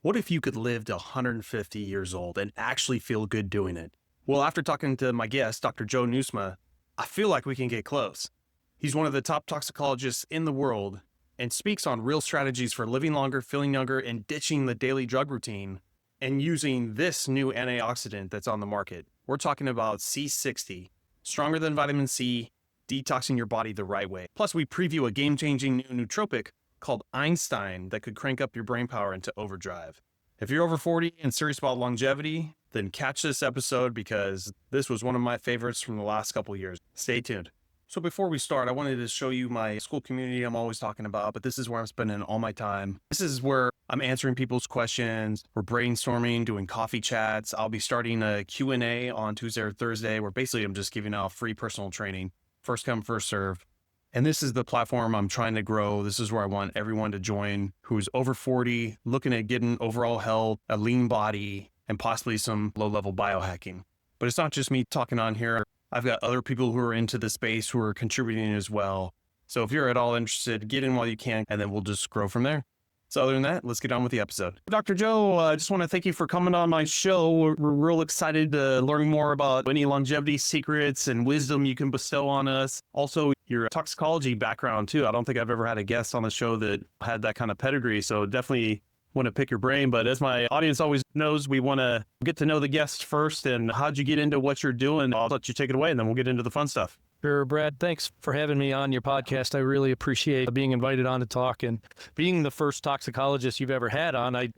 What if you could live to 150 years old and actually feel good doing it? Well, after talking to my guest, Dr. Joe Nieusma, I feel like we can get close. He's one of the top toxicologists in the world and speaks on real strategies for living longer, feeling younger, and ditching the daily drug routine and using this new antioxidant that's on the market. We're talking about C60, stronger than vitamin C, detoxing your body the right way. Plus, we preview a game-changing new nootropic called Einstein that could crank up your brain power into overdrive. If you're over 40 and serious about longevity, then catch this episode because this was one of my favorites from the last couple of years. Stay tuned. So before we start, I wanted to show you my school community I'm always talking about, but this is where I'm spending all my time. This is where I'm answering people's questions. We're brainstorming, doing coffee chats. I'll be starting a Q&A on Tuesday or Thursday where basically I'm just giving out free personal training. First come, first serve. And this is the platform I'm trying to grow. This is where I want everyone to join who's over 40, looking at getting overall health, a lean body, and possibly some low-level biohacking. But it's not just me talking on here. I've got other people who are into the space who are contributing as well. So if you're at all interested, get in while you can, and then we'll just grow from there. So other than that, let's get on with the episode. Dr. Joe, I just want to thank you for coming on my show. We're real excited to learn more about any longevity secrets and wisdom you can bestow on us. Also, your toxicology background too. I don't think I've ever had a guest on the show that had that kind of pedigree. So definitely want to pick your brain. But as my audience always knows, we want to get to know the guest first. And how'd you get into what you're doing? I'll let you take it away and then we'll get into the fun stuff. Sure, Brad. Thanks for having me on your podcast. I really appreciate being invited on to talk and being the first toxicologist you've ever had on. I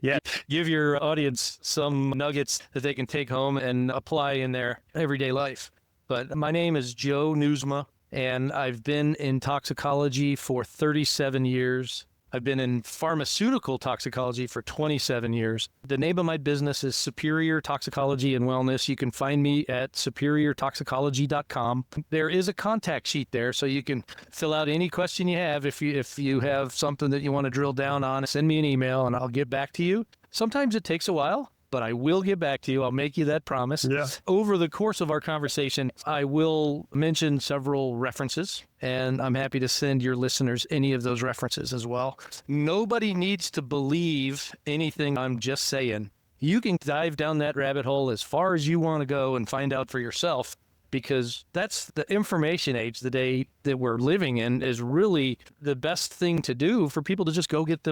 give your audience some nuggets that they can take home and apply in their everyday life. But my name is Joe Nieusma, and I've been in toxicology for 37 years. I've been in pharmaceutical toxicology for 27 years. The name of my business is Superior Toxicology and Wellness. You can find me at superiortoxicology.com. There is a contact sheet there, so you can fill out any question you have. If you have something that you want to drill down on, send me an email and I'll get back to you. Sometimes it takes a while, but I will get back to you. I'll make you that promise. Yeah. Over the course of our conversation, I will mention several references, and I'm happy to send your listeners any of those references as well. Nobody needs to believe anything I'm just saying. You can dive down that rabbit hole as far as you want to go and find out for yourself, because that's the information age, the day that we're living in, is really the best thing to do for people to just go get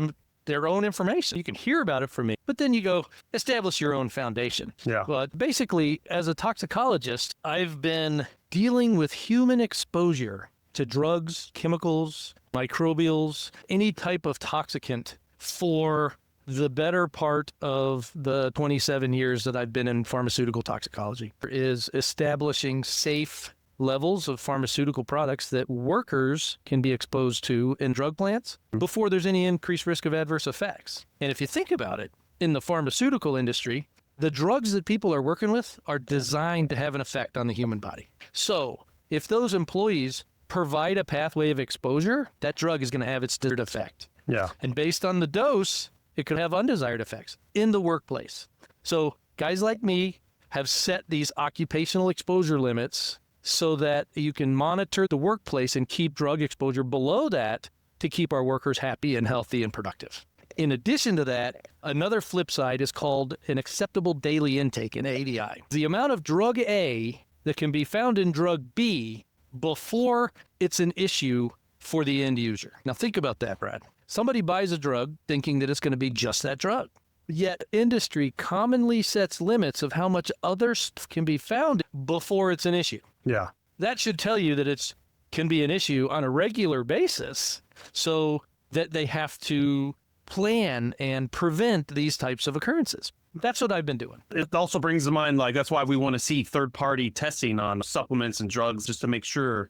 their own information. You can hear about it from me, but then you go establish your own foundation. Yeah. But basically, as a toxicologist, I've been dealing with human exposure to drugs, chemicals, microbials, any type of toxicant for the better part of the 27 years that I've been in pharmaceutical toxicology. Is establishing safe levels of pharmaceutical products that workers can be exposed to in drug plants before there's any increased risk of adverse effects. And if you think about it, in the pharmaceutical industry, the drugs that people are working with are designed to have an effect on the human body. So if those employees provide a pathway of exposure, that drug is going to have its desired effect. Yeah. And based on the dose, it could have undesired effects in the workplace. So guys like me have set these occupational exposure limits so that you can monitor the workplace and keep drug exposure below that to keep our workers happy and healthy and productive. In addition to that, another flip side is called an acceptable daily intake, an ADI. The amount of drug A that can be found in drug B before it's an issue for the end user. Now think about that, Brad. Somebody buys a drug thinking that it's going to be just that drug. Yet industry commonly sets limits of how much other stuff can be found before it's an issue. Yeah. That should tell you that it can be an issue on a regular basis, so that they have to plan and prevent these types of occurrences. That's what I've been doing. It also brings to mind, like, that's why we want to see third-party testing on supplements and drugs just to make sure,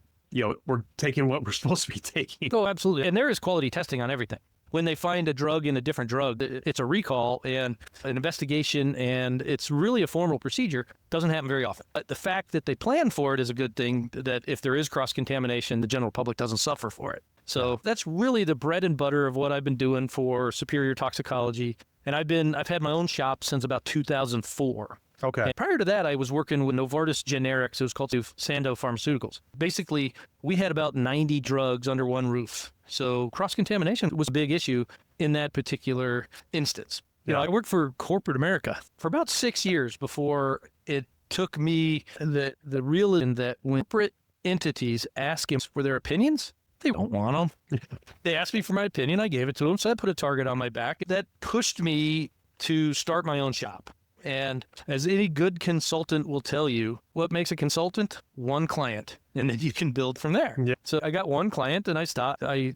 we're taking what we're supposed to be taking. Oh, absolutely. And there is quality testing on everything. When they find a drug in a different drug, it's a recall and an investigation, and it's really a formal procedure. Doesn't happen very often. But the fact that they plan for it is a good thing, that if there is cross-contamination, the general public doesn't suffer for it. So that's really the bread and butter of what I've been doing for Superior Toxicology. And I've had my own shop since about 2004. Okay. And prior to that, I was working with Novartis Generics. It was called Sandoz Pharmaceuticals. Basically, we had about 90 drugs under one roof. So cross-contamination was a big issue in that particular instance. You know, I worked for corporate America for about 6 years before it took me the realization that when corporate entities ask him for their opinions, they don't want them. They asked me for my opinion. I gave it to them. So I put a target on my back. That pushed me to start my own shop. And as any good consultant will tell you, what makes a consultant? One client. And then you can build from there. Yeah. So I got one client and I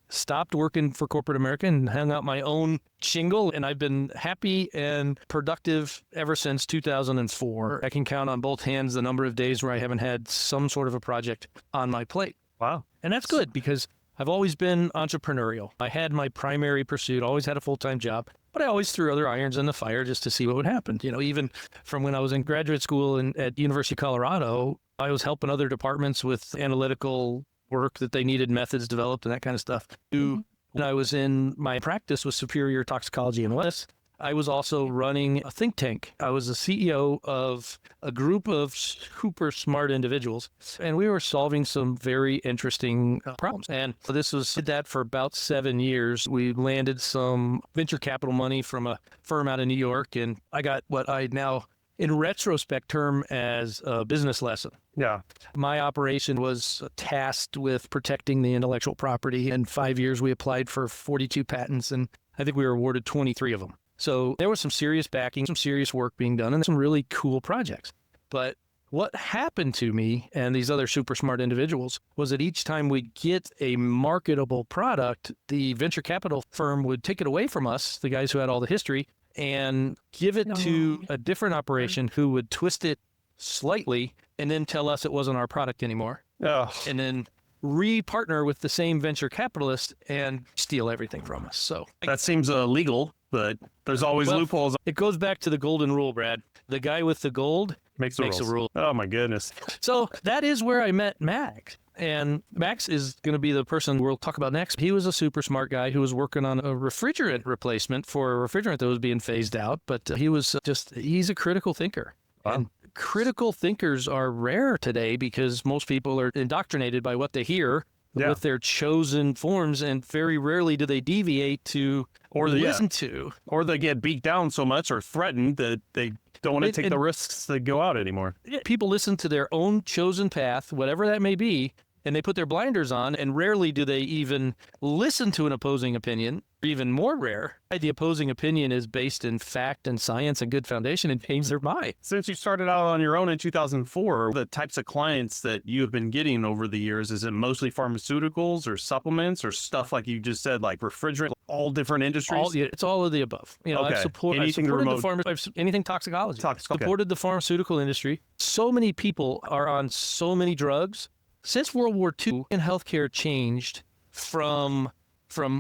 stopped working for corporate America and hung out my own shingle. And I've been happy and productive ever since 2004. I can count on both hands the number of days where I haven't had some sort of a project on my plate. Wow. And that's good because I've always been entrepreneurial. I had my primary pursuit, always had a full-time job, but I always threw other irons in the fire just to see what would happen. You know, even from when I was in graduate school at University of Colorado, I was helping other departments with analytical work that they needed methods developed and that kind of stuff. When I was in my practice with Superior Toxicology in West, I was also running a think tank. I was the CEO of a group of super smart individuals, and we were solving some very interesting problems. And did that for about 7 years. We landed some venture capital money from a firm out of New York, and I got what I now, in retrospect, term as a business lesson. Yeah. My operation was tasked with protecting the intellectual property. In 5 years, we applied for 42 patents, and I think we were awarded 23 of them. So there was some serious backing, some serious work being done, and some really cool projects. But what happened to me and these other super smart individuals was that each time we'd get a marketable product, the venture capital firm would take it away from us, the guys who had all the history, and give it to a different operation who would twist it slightly and then tell us it wasn't our product anymore. And then re-partner with the same venture capitalist and steal everything from us. So that seems illegal, but there's always loopholes. It goes back to the golden rule, Brad. The guy with the gold makes the rule. Oh my goodness. So that is where I met Max. And Max is going to be the person we'll talk about next. He was a super smart guy who was working on a refrigerant replacement for a refrigerant that was being phased out. But he's a critical thinker. Wow. And critical thinkers are rare today because most people are indoctrinated by what they hear with their chosen forms, and very rarely do they deviate to or listen to. Or they get beat down so much or threatened that they don't want to take the risks to go out anymore. People listen to their own chosen path, whatever that may be, and they put their blinders on, and rarely do they even listen to an opposing opinion. Even more rare, the opposing opinion is based in fact and science and good foundation and change their mind. Since you started out on your own in 2004, the types of clients that you have been getting over the years, is it mostly pharmaceuticals or supplements or stuff like you just said, like refrigerant, all different industries? It's all of the above. You know, okay. I've supported anything toxicology. Supported the pharmaceutical industry. So many people are on so many drugs. Since World War II, and healthcare changed from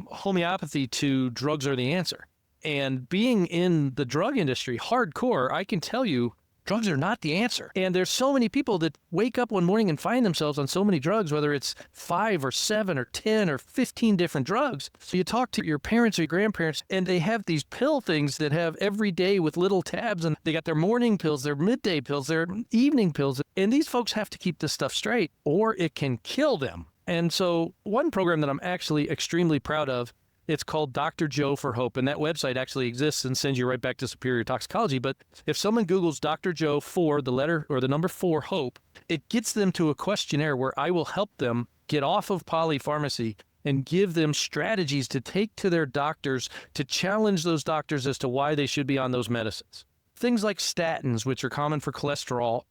homeopathy to drugs are the answer. And being in the drug industry, hardcore, I can tell you, drugs are not the answer. And there's so many people that wake up one morning and find themselves on so many drugs, whether it's 5 or 7 or 10 or 15 different drugs. So you talk to your parents or your grandparents, and they have these pill things that have every day with little tabs, and they got their morning pills, their midday pills, their evening pills. And these folks have to keep this stuff straight, or it can kill them. And so one program that I'm actually extremely proud of, it's called Dr. Joe for Hope. And that website actually exists and sends you right back to Superior Toxicology. But if someone Googles Dr. Joe for the letter or the number 4 Hope, it gets them to a questionnaire where I will help them get off of Polypharmacy and give them strategies to take to their doctors to challenge those doctors as to why they should be on those medicines. Things like statins, which are common for cholesterol,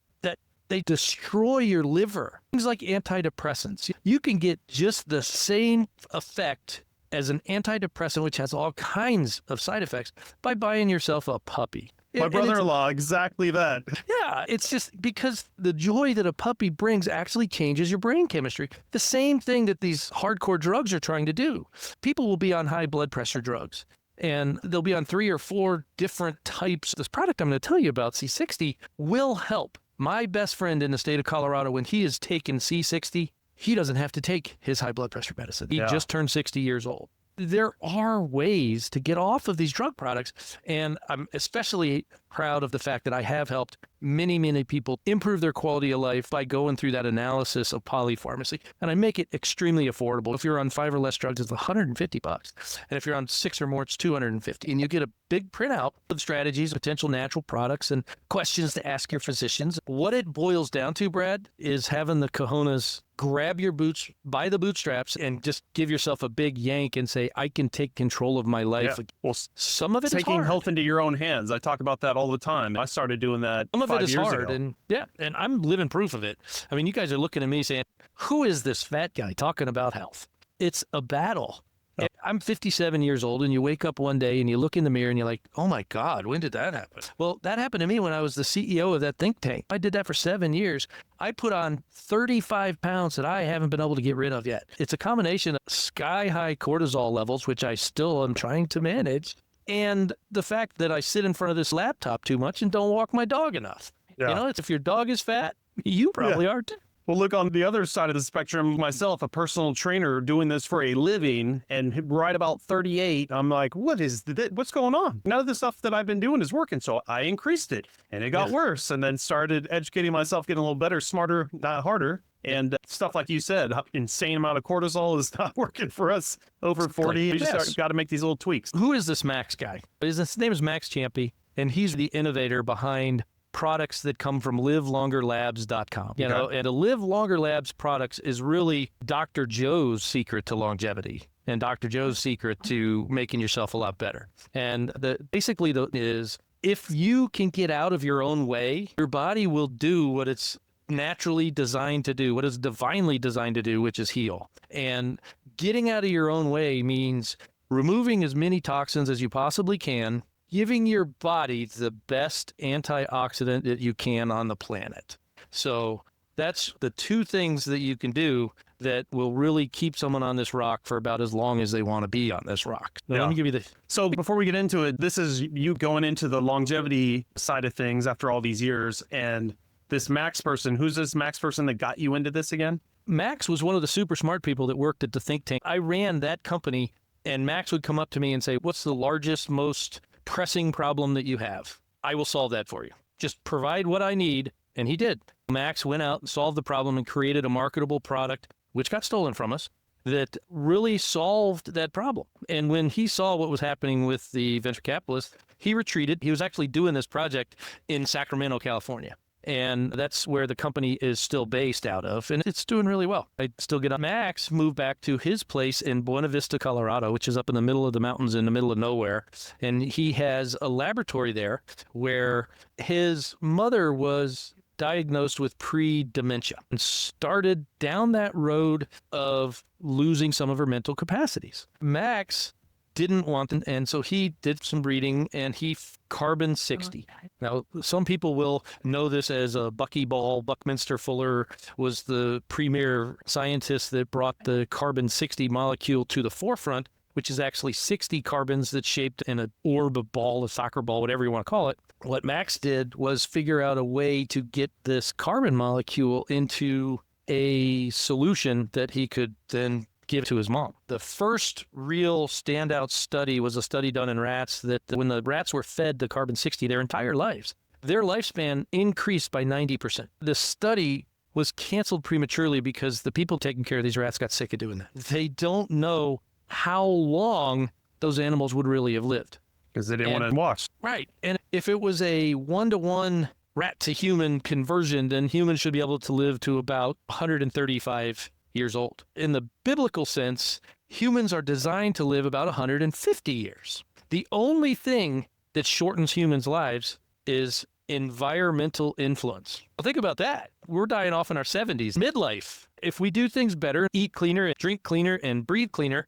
they destroy your liver. Things like antidepressants. You can get just the same effect as an antidepressant, which has all kinds of side effects, by buying yourself a puppy. My brother-in-law, exactly that. Yeah, it's just because the joy that a puppy brings actually changes your brain chemistry. The same thing that these hardcore drugs are trying to do. People will be on high blood pressure drugs, and they'll be on 3 or 4 different types. This product I'm going to tell you about, C60, will help. My best friend in the state of Colorado, when he has taken C60, he doesn't have to take his high blood pressure medicine. He just turned 60 years old. There are ways to get off of these drug products, and I'm especially proud of the fact that I have helped many, many people improve their quality of life by going through that analysis of Polypharmacy. And I make it extremely affordable. If you're on 5 or less drugs, it's $150. And if you're on 6 or more, it's $250. And you get a big printout of strategies, potential natural products, and questions to ask your physicians. What it boils down to, Brad, is having the cojones grab your boots by the bootstraps and just give yourself a big yank and say, I can take control of my life. Yeah. Well, some of it is taking hard. health into your own hands. I talk about that all the time. I started doing that Some of 5 it is years hard, ago. and I'm living proof of it. I mean, you guys are looking at me saying, who is this fat guy talking about health? It's a battle. Oh. I'm 57 years old, and you wake up one day and you look in the mirror and you're like, oh my God, when did that happen? Well, that happened to me when I was the CEO of that think tank. I did that for 7 years. I put on 35 pounds that I haven't been able to get rid of yet. It's a combination of sky-high cortisol levels, which I still am trying to manage, and the fact that I sit in front of this laptop too much and don't walk my dog enough. Yeah. You know, it's if your dog is fat, you probably are too. Well, look, on the other side of the spectrum, myself, a personal trainer doing this for a living, and right about 38, I'm like, what's going on? None of the stuff that I've been doing is working. So I increased it, and it got worse, and then started educating myself, getting a little better, smarter, not harder. And stuff like you said, insane amount of cortisol is not working for us over 40. We just got to make these little tweaks. Who is this Max guy? His name is Max Champy, and he's the innovator behind products that come from livelongerlabs.com. You know, and the Live Longer Labs products is really Dr. Joe's secret to longevity and Dr. Joe's secret to making yourself a lot better. And basically is if you can get out of your own way, your body will do what it's naturally designed to do, what it's divinely designed to do, which is heal. And getting out of your own way means removing as many toxins as you possibly can, giving your body the best antioxidant that you can on the planet. So that's the two things that you can do that will really keep someone on this rock for about as long as they want to be on this rock. So let me give you the... So before we get into it, this is you going into the longevity side of things after all these years. And this Max person, who's this Max person that got you into this again? Max was one of the super smart people that worked at the think tank. I ran that company, and Max would come up to me and say, what's the largest, most pressing problem that you have? I will solve that for you. Just provide what I need. And he did. Max went out and solved the problem and created a marketable product, which got stolen from us, that really solved that problem. And when he saw what was happening with the venture capitalists, he retreated. He was actually doing this project in Sacramento, California. And that's where the company is still based out of, and it's doing really well. I still get on. Max moved back to his place in Buena Vista, Colorado, which is up in the middle of the mountains in the middle of nowhere. And he has a laboratory there where his mother was diagnosed with pre-dementia and started down that road of losing some of her mental capacities. Max didn't want them, and so he did some reading, and he carbon 60. Now, some people will know this as a buckyball. Buckminster Fuller was the premier scientist that brought the carbon 60 molecule to the forefront, which is actually 60 carbons that's shaped in an orb, a ball, a soccer ball, whatever you want to call it. What Max did was figure out a way to get this carbon molecule into a solution that he could then give to his mom. The first real standout study was a study done in rats that when the rats were fed the carbon 60 their entire lives, their lifespan increased by 90%. The study was canceled prematurely because the people taking care of these rats got sick of doing that. They don't know how long those animals would really have lived. Because they didn't want to watch. Right. And if it was a 1-to-1 rat to human conversion, then humans should be able to live to about 135 years old. In the biblical sense, humans are designed to live about 150 years. The only thing that shortens humans' lives is environmental influence. Well, think about that. We're dying off in our 70s. Midlife. If we do things better, eat cleaner, drink cleaner, and breathe cleaner,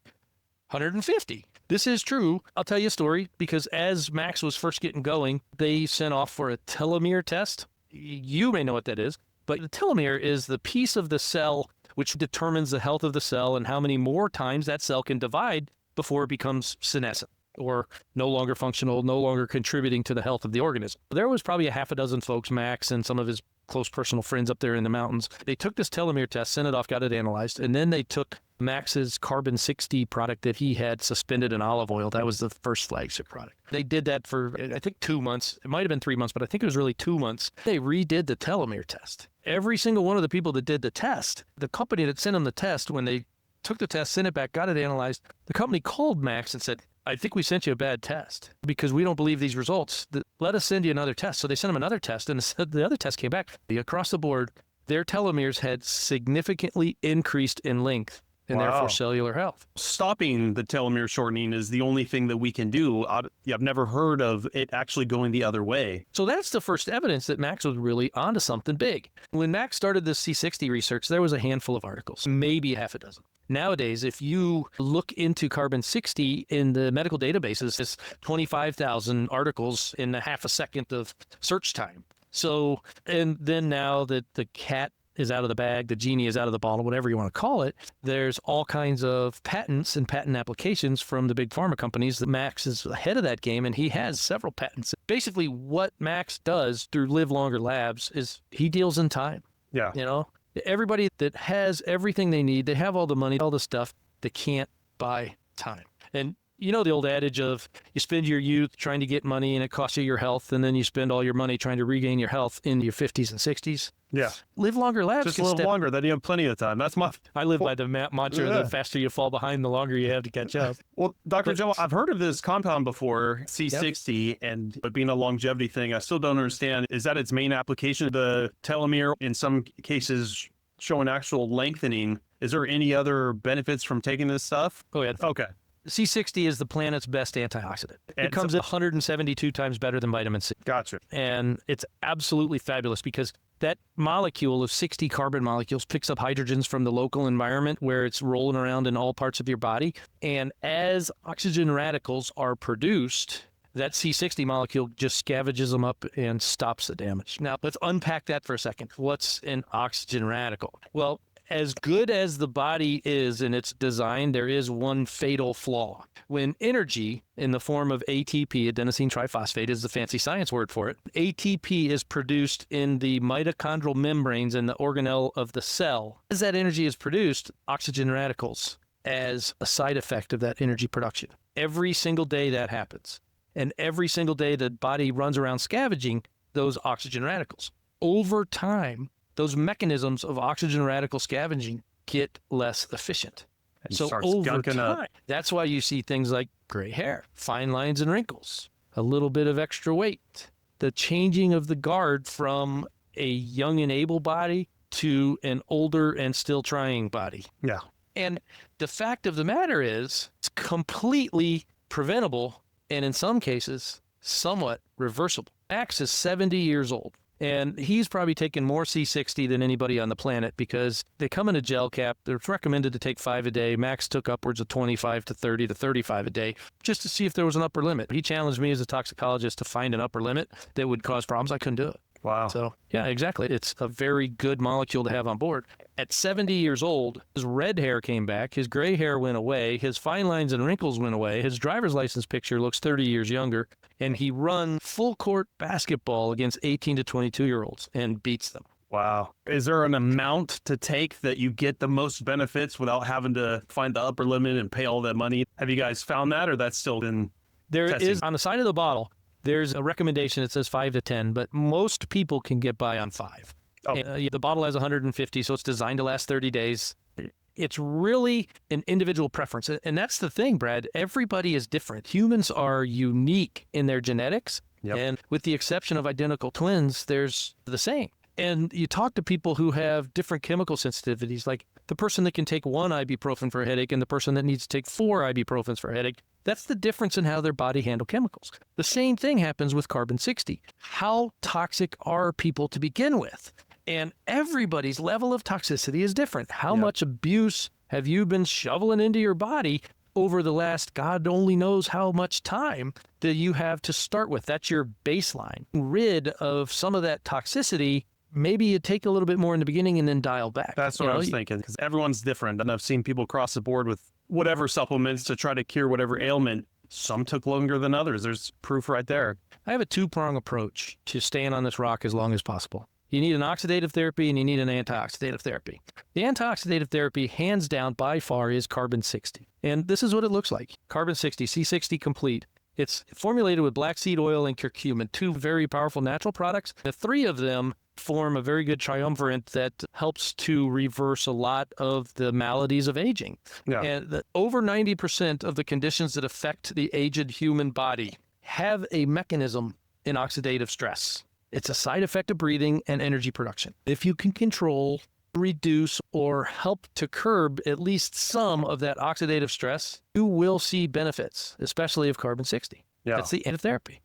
150. This is true. I'll tell you a story, because as Max was first getting going, they sent off for a telomere test. You may know what that is, but the telomere is the piece of the cell which determines the health of the cell and how many more times that cell can divide before it becomes senescent or no longer functional, no longer contributing to the health of the organism. There was probably a half a dozen folks, Max and some of his close personal friends up there in the mountains. They took this telomere test, sent it off, got it analyzed, and then they took Max's carbon 60 product that he had suspended in olive oil. That was the first flagship product. They did that for, I think, 2 months. It might have been 3 months, but I think it was really 2 months. They redid the telomere test. Every single one of the people that did the test, the company that sent them the test, when they took the test, sent it back, got it analyzed, the company called Max and said, I think we sent you a bad test because we don't believe these results. Let us send you another test. So they sent them another test, and the other test came back. Across the board, their telomeres had significantly increased in length and therefore cellular health. Stopping the telomere shortening is the only thing that we can do. I've never heard of it actually going the other way. So that's the first evidence that Max was really onto something big. When Max started this C60 research, there was a handful of articles, maybe half a dozen. Nowadays, if you look into carbon 60 in the medical databases, it's 25,000 articles in a half a second of search time. So, and then now that the cat is out of the bag, the genie is out of the bottle, whatever you want to call it, there's all kinds of patents and patent applications from the big pharma companies. That Max is ahead of that game, and he has several patents. Basically, what Max does through Live Longer Labs is he deals in time. Yeah. You know, everybody that has everything they need, they have all the money, all the stuff, they can't buy time. And you know the old adage of you spend your youth trying to get money and it costs you your health, and then you spend all your money trying to regain your health in your 50s and 60s. Yeah. Live Longer Labs. Just a little longer, then you have plenty of time. That's my... I live by the mantra, the faster you fall behind, the longer you have to catch up. Well, Dr. Joe, I've heard of this compound before, C60, and but being a longevity thing, I still don't understand. Is that its main application? The telomere, in some cases, showing actual lengthening. Is there any other benefits from taking this stuff? Oh, yeah. Okay. C60 is the planet's best antioxidant. It comes in 172 times better than vitamin C. Gotcha. And it's absolutely fabulous because that molecule of 60 carbon molecules picks up hydrogens from the local environment where it's rolling around in all parts of your body. And as oxygen radicals are produced, that C60 molecule just scavenges them up and stops the damage. Now, let's unpack that for a second. What's an oxygen radical? Well, as good as the body is in its design, there is one fatal flaw. When energy in the form of ATP, adenosine triphosphate is the fancy science word for it, ATP is produced in the mitochondrial membranes and the organelle of the cell. As that energy is produced, oxygen radicals as a side effect of that energy production. Every single day that happens. And every single day the body runs around scavenging those oxygen radicals. Over time, those mechanisms of oxygen radical scavenging get less efficient. And so over time, that's why you see things like gray hair, fine lines and wrinkles, a little bit of extra weight, the changing of the guard from a young and able body to an older and still trying body. Yeah. And the fact of the matter is, it's completely preventable and in some cases, somewhat reversible. Max is 70 years old. And he's probably taken more C60 than anybody on the planet because they come in a gel cap. They're recommended to take 5 a day. Max took upwards of 25 to 30 to 35 a day just to see if there was an upper limit. He challenged me as a toxicologist to find an upper limit that would cause problems. I couldn't do it. Wow. So, yeah, exactly. It's a very good molecule to have on board. At 70 years old, his red hair came back, his gray hair went away, his fine lines and wrinkles went away, his driver's license picture looks 30 years younger, and he runs full court basketball against 18 to 22-year-olds and beats them. Wow. Is there an amount to take that you get the most benefits without having to find the upper limit and pay all that money? Have you guys found that, or that's still been testing? Is on the side of the bottle, there's a recommendation that says 5 to 10, but most people can get by on 5. Oh. The bottle has 150, so it's designed to last 30 days. It's really an individual preference. And that's the thing, Brad. Everybody is different. Humans are unique in their genetics. Yep. And with the exception of identical twins, there's the same. And you talk to people who have different chemical sensitivities, like the person that can take 1 ibuprofen for a headache and the person that needs to take 4 ibuprofens for a headache. That's the difference in how their body handle chemicals. The same thing happens with carbon 60. How toxic are people to begin with? And everybody's level of toxicity is different. How much abuse have you been shoveling into your body over the last God only knows how much time that you have to start with? That's your baseline. Rid of some of that toxicity. Maybe you take a little bit more in the beginning and then dial back. That's what I was thinking, because everyone's different. And I've seen people across the board with whatever supplements to try to cure whatever ailment. Some took longer than others. There's proof right there. I have a 2-prong approach to staying on this rock as long as possible. You need an oxidative therapy and you need an antioxidative therapy. The antioxidative therapy, hands down, by far, is carbon 60. And this is what it looks like. Carbon 60, C60 complete. It's formulated with black seed oil and curcumin, two very powerful natural products. The three of them form a very good triumvirate that helps to reverse a lot of the maladies of aging. Yeah. And over 90% of the conditions that affect the aged human body have a mechanism in oxidative stress. It's a side effect of breathing and energy production. If you can control, reduce, or help to curb at least some of that oxidative stress, you will see benefits, especially of carbon 60. Yeah. That's the end of therapy.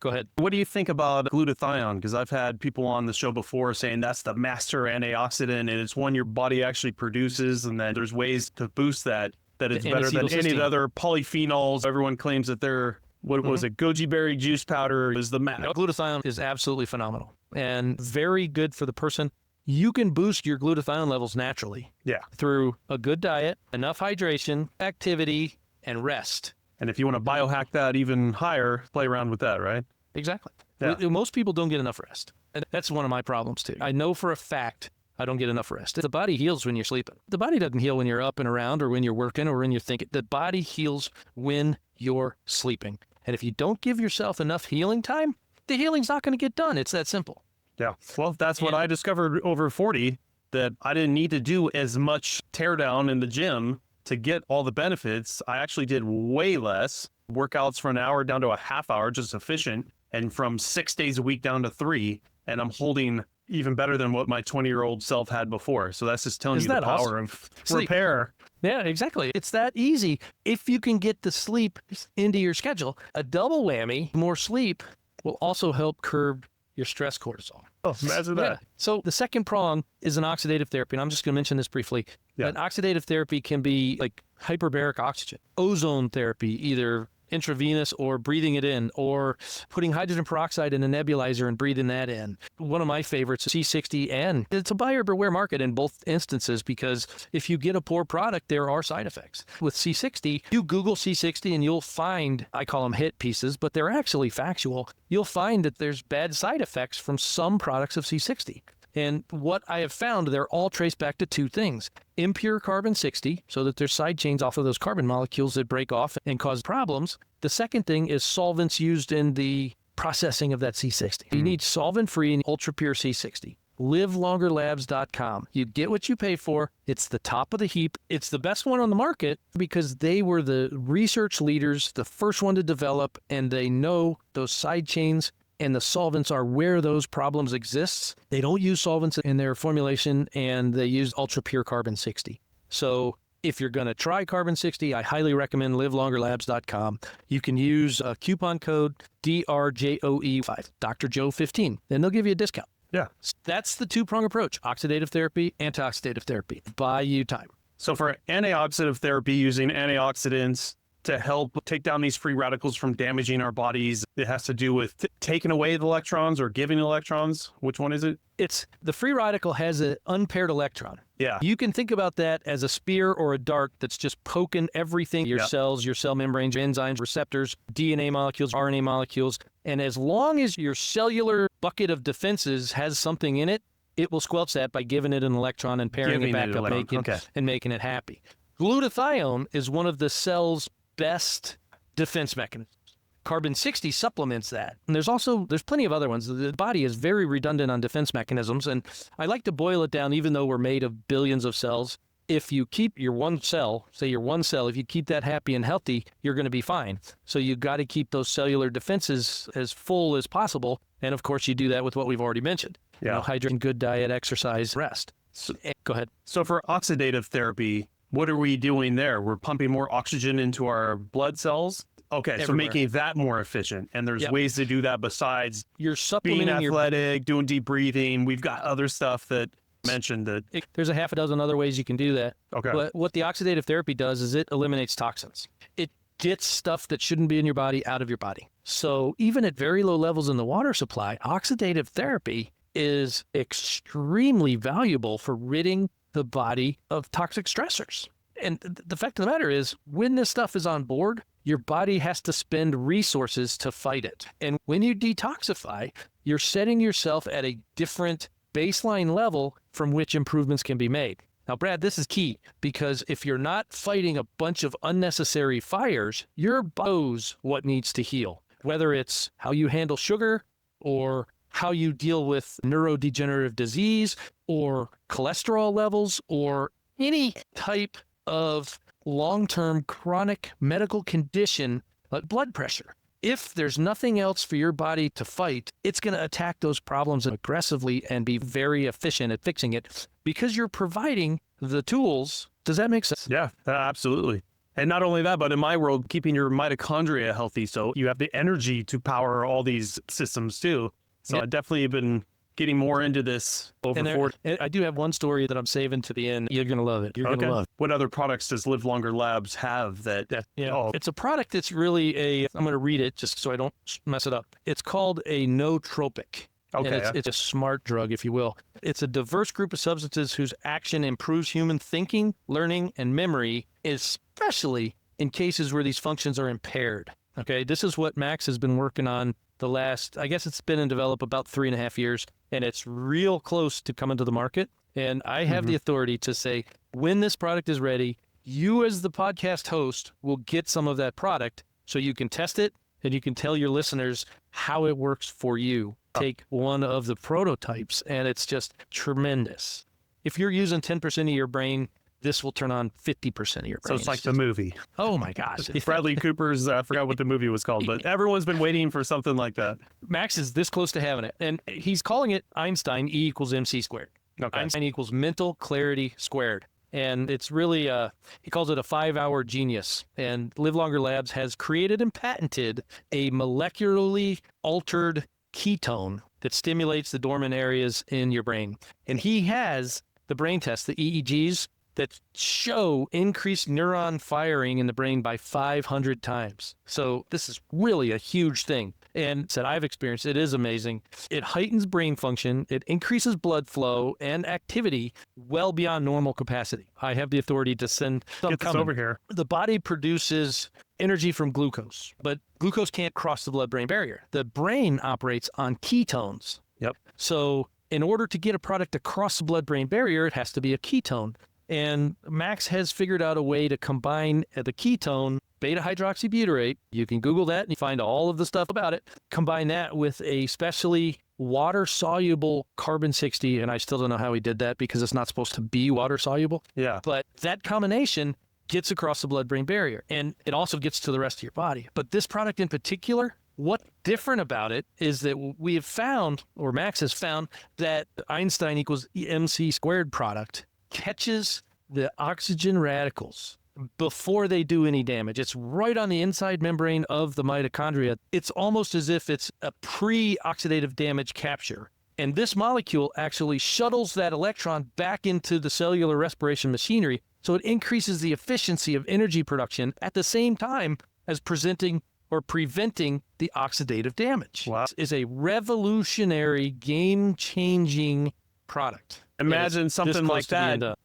Go ahead. What do you think about glutathione? Because I've had people on the show before saying that's the master antioxidant and it's one your body actually produces, and then there's ways to boost that it's better than any of the other polyphenols. Everyone claims that they're, what was it, goji berry juice powder is the max. No, glutathione is absolutely phenomenal and very good for the person. You can boost your glutathione levels naturally through a good diet, enough hydration, activity, and rest. And if you want to biohack that even higher, play around with that, right? Exactly. Yeah. Most people don't get enough rest. And that's one of my problems too. I know for a fact I don't get enough rest. The body heals when you're sleeping. The body doesn't heal when you're up and around or when you're working or when you're thinking. The body heals when you're sleeping. And if you don't give yourself enough healing time, the healing's not going to get done. It's that simple. Yeah. Well, that's what I discovered over 40, that I didn't need to do as much teardown in the gym to get all the benefits. I actually did way less workouts for an hour down to a half hour, just sufficient. And from 6 days a week down to 3. And I'm holding even better than what my 20-year-old self had before. So that's just telling you the power of repair. Yeah, exactly. It's that easy. If you can get the sleep into your schedule, a double whammy, more sleep will also help curb your stress cortisol. Oh, imagine that. Yeah. So the second prong is an oxidative therapy, and I'm just going to mention this briefly. Yeah. An oxidative therapy can be like hyperbaric oxygen, ozone therapy, either intravenous or breathing it in, or putting hydrogen peroxide in a nebulizer and breathing that in. One of my favorites is C60, and it's a buyer beware market in both instances, because if you get a poor product, there are side effects. With C60, you Google C60 and you'll find, I call them hit pieces, but they're actually factual. You'll find that there's bad side effects from some products of C60. And what I have found, they're all traced back to two things. Impure carbon 60, so that there's side chains off of those carbon molecules that break off and cause problems. The second thing is solvents used in the processing of that C60. You need solvent-free and ultra-pure C60. LiveLongerLabs.com. You get what you pay for. It's the top of the heap. It's the best one on the market because they were the research leaders, the first one to develop, and they know those side chains and the solvents are where those problems exist. They don't use solvents in their formulation, and they use ultra-pure carbon 60. So if you're going to try carbon 60, I highly recommend livelongerlabs.com. You can use a coupon code DRJOE5, Dr. Joe 15, and they'll give you a discount. Yeah. That's the two-prong approach: oxidative therapy, antioxidative therapy. Buy you time. So for antioxidant therapy, using antioxidants to help take down these free radicals from damaging our bodies, it has to do with taking away the electrons or giving electrons. Which one is it? It's the free radical has an unpaired electron. Yeah. You can think about that as a spear or a dart that's just poking everything, your cells, your cell membranes, enzymes, receptors, DNA molecules, RNA molecules. And as long as your cellular bucket of defenses has something in it, it will squelch that by giving it an electron and pairing it back up, and making it happy. Glutathione is one of the cell's best defense mechanisms. Carbon 60 supplements that. And there's plenty of other ones. The body is very redundant on defense mechanisms, and I like to boil it down, even though we're made of billions of cells. If you keep your one cell, if you keep that happy and healthy, you're going to be fine. So you've got to keep those cellular defenses as full as possible. And of course, you do that with what we've already mentioned. Yeah. Hydration, good diet, exercise, rest. Go ahead. So for oxidative therapy, what are we doing there? We're pumping more oxygen into our blood cells. Okay, everywhere. So making that more efficient. And there's ways to do that besides you're supplementing being athletic, doing deep breathing. We've got other stuff that mentioned that. There's a half a dozen other ways you can do that. Okay. But what the oxidative therapy does is it eliminates toxins. It gets stuff that shouldn't be in your body out of your body. So even at very low levels in the water supply, oxidative therapy is extremely valuable for ridding the body of toxic stressors. And the fact of the matter is, when this stuff is on board, your body has to spend resources to fight it. And when you detoxify, you're setting yourself at a different baseline level from which improvements can be made. Now, Brad, this is key, because if you're not fighting a bunch of unnecessary fires, your body knows what needs to heal, whether it's how you handle sugar or how you deal with neurodegenerative disease or cholesterol levels or any type of long-term chronic medical condition like blood pressure. If there's nothing else for your body to fight, it's going to attack those problems aggressively and be very efficient at fixing it because you're providing the tools. Does that make sense? Yeah, absolutely. And not only that, but in my world, keeping your mitochondria healthy so you have the energy to power all these systems too. So Yep. I've definitely been getting more into this over 40. And I do have one story that I'm saving to the end. You're going to love it. You're going to love it. What other products does Live Longer Labs have that? It's a product that's really I'm going to read it just so I don't mess it up. It's called a nootropic. Okay. And it's a smart drug, if you will. It's a diverse group of substances whose action improves human thinking, learning, and memory, especially in cases where these functions are impaired. Okay, this is what Max has been working on the last, I guess it's been in develop about 3.5 years, and it's real close to coming to the market. And I have the authority to say, when this product is ready, you as the podcast host will get some of that product so you can test it and you can tell your listeners how it works for you. Take one of the prototypes, and it's just tremendous. If you're using 10% of your brain, this will turn on 50% of your brain. So it's like the movie. Oh my gosh. Bradley Cooper's, I forgot what the movie was called, but everyone's been waiting for something like that. Max is this close to having it, and he's calling it Einstein E equals MC squared. Okay. Einstein equals mental clarity squared. And it's really, he calls it a 5-hour genius. And Live Longer Labs has created and patented a molecularly altered ketone that stimulates the dormant areas in your brain. And he has the brain tests, the EEGs, that show increased neuron firing in the brain by 500 times. So this is really a huge thing. And that I've experienced, it is amazing. It heightens brain function. It increases blood flow and activity well beyond normal capacity. I have the authority to send some Get this over here. The body produces energy from glucose, but glucose can't cross the blood-brain barrier. The brain operates on ketones. Yep. So in order to get a product across the blood-brain barrier, it has to be a ketone. And Max has figured out a way to combine the ketone, beta-hydroxybutyrate. You can Google that and you find all of the stuff about it. Combine that with a specially water-soluble carbon-60, and I still don't know how he did that because it's not supposed to be water-soluble. Yeah. But that combination gets across the blood-brain barrier, and it also gets to the rest of your body. But this product in particular, what's different about it is that we have found, or Max has found, that Einstein equals MC squared product catches the oxygen radicals before they do any damage. It's right on the inside membrane of the mitochondria. It's almost as if it's a pre-oxidative damage capture. And this molecule actually shuttles that electron back into the cellular respiration machinery, so it increases the efficiency of energy production at the same time as preventing the oxidative damage. Wow. This is a revolutionary, game-changing product. Imagine something like that,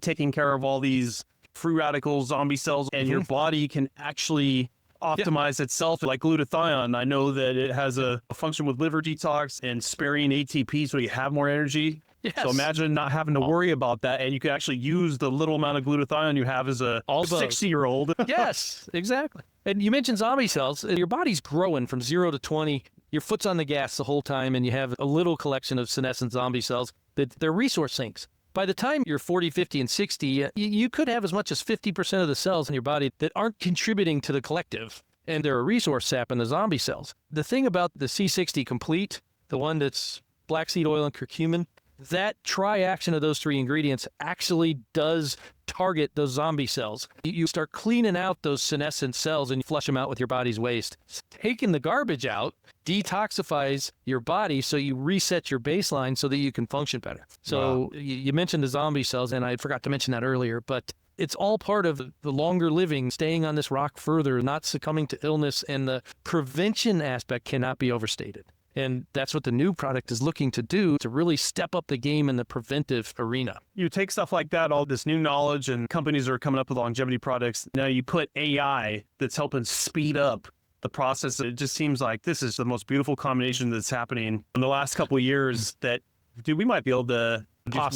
taking care of all these free radicals, zombie cells, and your body can actually optimize itself like glutathione. I know that it has a function with liver detox and sparing ATP so you have more energy. Yes. So imagine not having to worry about that, and you can actually use the little amount of glutathione you have as a 60-year-old. Yes, exactly. And you mentioned zombie cells. Your body's growing from 0 to 20. Your foot's on the gas the whole time, and you have a little collection of senescent zombie cells that they're resource sinks. By the time you're 40, 50, and 60, you could have as much as 50% of the cells in your body that aren't contributing to the collective, and they're a resource sap in the zombie cells. The thing about the C60 Complete, the one that's black seed oil and curcumin, that triaction of those three ingredients actually does target those zombie cells. You start cleaning out those senescent cells and you flush them out with your body's waste. Taking the garbage out detoxifies your body, so you reset your baseline so that you can function better. So you mentioned the zombie cells, and I forgot to mention that earlier, but it's all part of the longer living, staying on this rock further, not succumbing to illness, and the prevention aspect cannot be overstated. And that's what the new product is looking to do, to really step up the game in the preventive arena. You take stuff like that, all this new knowledge, and companies are coming up with longevity products. Now you put AI that's helping speed up the process. It just seems like this is the most beautiful combination that's happening in the last couple of years that, dude, we might be able to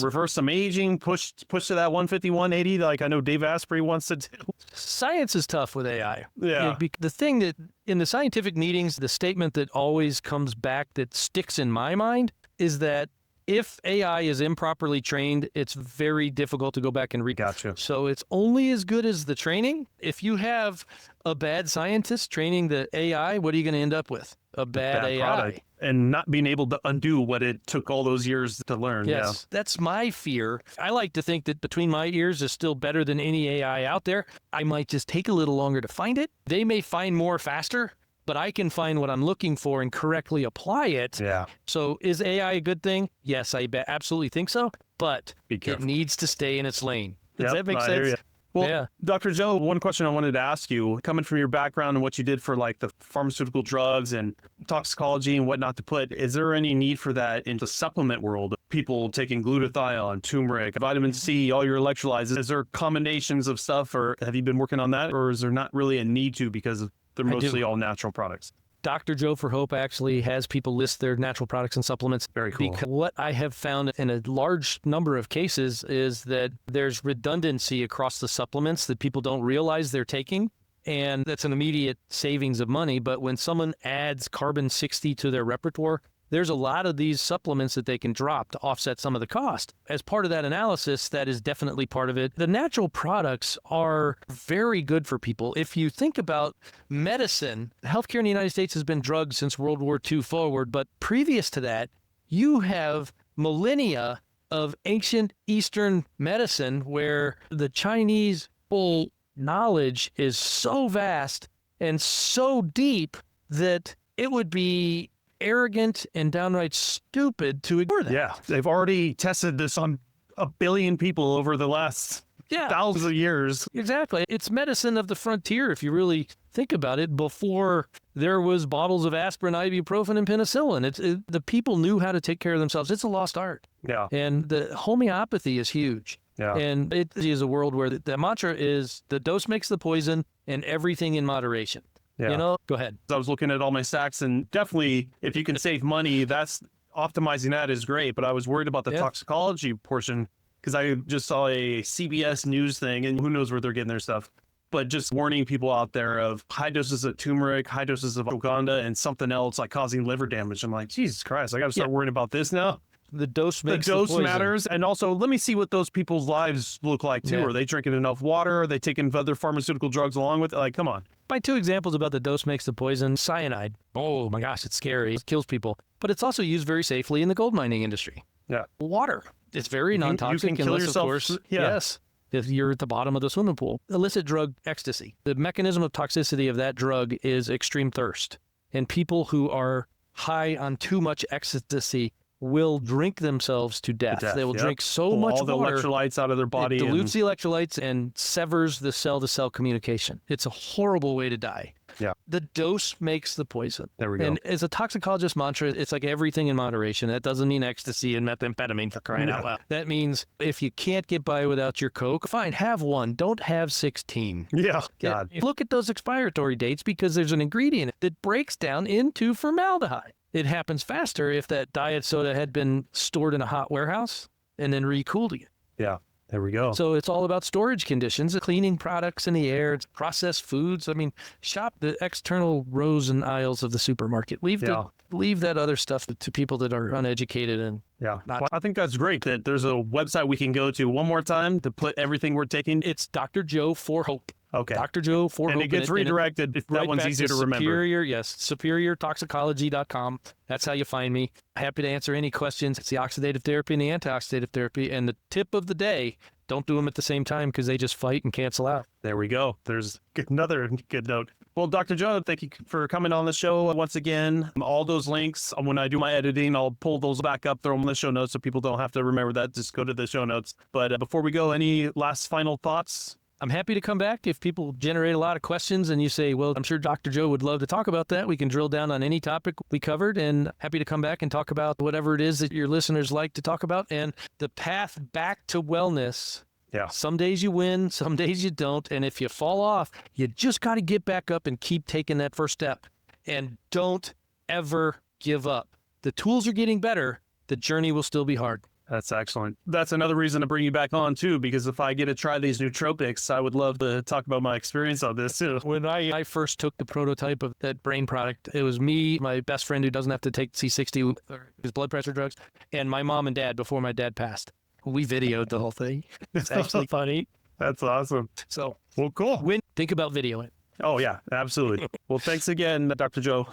reverse some aging, push to that 150, 180, like I know Dave Asprey wants to do. Science is tough with AI. Yeah. The thing that in the scientific meetings, the statement that always comes back that sticks in my mind is that if AI is improperly trained, it's very difficult to go back and Gotcha. So it's only as good as the training. If you have a bad scientist training the AI, what are you going to end up with? A bad AI. Product. And not being able to undo what it took all those years to learn. Yes, that's my fear. I like to think that between my ears is still better than any AI out there. I might just take a little longer to find it. They may find more faster, but I can find what I'm looking for and correctly apply it. Yeah. So is AI a good thing? Yes, I absolutely think so, but it needs to stay in its lane. Does that make sense? Well, yeah. Dr. Joe, one question I wanted to ask you, coming from your background and what you did for like the pharmaceutical drugs and toxicology and whatnot to put, is there any need for that in the supplement world? People taking glutathione, turmeric, vitamin C, all your electrolytes. Is there combinations of stuff, or have you been working on that? Or is there not really a need to because they're mostly all natural products? Dr. Joe for Hope actually has people list their natural products and supplements. Very cool. Because what I have found in a large number of cases is that there's redundancy across the supplements that people don't realize they're taking. And that's an immediate savings of money. But when someone adds carbon 60 to their repertoire, there's a lot of these supplements that they can drop to offset some of the cost. As part of that analysis, that is definitely part of it. The natural products are very good for people. If you think about medicine, healthcare in the United States has been drugs since World War II forward, but previous to that, you have millennia of ancient Eastern medicine where the Chinese full knowledge is so vast and so deep that it would be arrogant and downright stupid to ignore that. Yeah, they've already tested this on 1 billion people over the last thousands of years. Exactly. It's medicine of the frontier, if you really think about it, before there was bottles of aspirin, ibuprofen, and penicillin. The people knew how to take care of themselves. It's a lost art. Yeah. And the homeopathy is huge. Yeah. And it is a world where the mantra is the dose makes the poison and everything in moderation. Yeah. You know, go ahead. I was looking at all my stacks, and definitely if you can save money, that's optimizing that is great. But I was worried about the toxicology portion because I just saw a CBS News thing, and who knows where they're getting their stuff. But just warning people out there of high doses of turmeric, high doses of ashwagandha, and something else like causing liver damage. I'm like, Jesus Christ, I got to start worrying about this now. The dose makes the poison. matters. And also, let me see what those people's lives look like too. Yeah. Are they drinking enough water? Are they taking other pharmaceutical drugs along with it? Like, come on. My two examples about the dose makes the poison: cyanide. Oh my gosh, it's scary. It kills people. But it's also used very safely in the gold mining industry. Yeah. Water. It's very non-toxic. You can kill yourself. Of course, Yeah. Yes. If you're at the bottom of the swimming pool. Illicit drug ecstasy. The mechanism of toxicity of that drug is extreme thirst. And people who are high on too much ecstasy will drink themselves to death. They will drink so much all the water, electrolytes out of their body. it dilutes the electrolytes and severs the cell-to-cell communication. It's a horrible way to die. Yeah. The dose makes the poison. There we go. And as a toxicologist mantra, it's like everything in moderation. That doesn't mean ecstasy and methamphetamine, for crying out loud. That means if you can't get by without your Coke, fine, have one. Don't have 16. Yeah. God. Look at those expiatory dates because there's an ingredient that breaks down into formaldehyde. It happens faster if that diet soda had been stored in a hot warehouse and then recooled again. Yeah. There we go. So it's all about storage conditions, cleaning products in the air, processed foods. I mean, shop the external rows and aisles of the supermarket. Leave that other stuff to people that are uneducated and well, I think that's great that there's a website we can go to one more time to put everything we're taking. It's Dr. Joe for Hope. Okay. Dr. Joe for Hope. And it gets redirected if that one's easier to remember. Superiortoxicology.com. That's how you find me. Happy to answer any questions. It's the oxidative therapy and the antioxidative therapy. And the tip of the day, don't do them at the same time because they just fight and cancel out. There we go. There's another good note. Well, Dr. Joe, thank you for coming on the show once again. All those links, when I do my editing, I'll pull those back up, throw them in the show notes so people don't have to remember that. Just go to the show notes. But before we go, any last final thoughts? I'm happy to come back if people generate a lot of questions and you say, well, I'm sure Dr. Joe would love to talk about that. We can drill down on any topic we covered, and happy to come back and talk about whatever it is that your listeners like to talk about. And the path back to wellness. Yeah. Some days you win, some days you don't. And if you fall off, you just got to get back up and keep taking that first step. And don't ever give up. The tools are getting better. The journey will still be hard. That's excellent. That's another reason to bring you back on too, because if I get to try these nootropics, I would love to talk about my experience on this too. When I first took the prototype of that brain product, it was me, my best friend who doesn't have to take C60, or his blood pressure drugs, and my mom and dad before my dad passed. We videoed the whole thing. It's actually funny. That's awesome. So, Well, cool. think about videoing. Oh yeah, absolutely. Well, thanks again, Dr. Joe.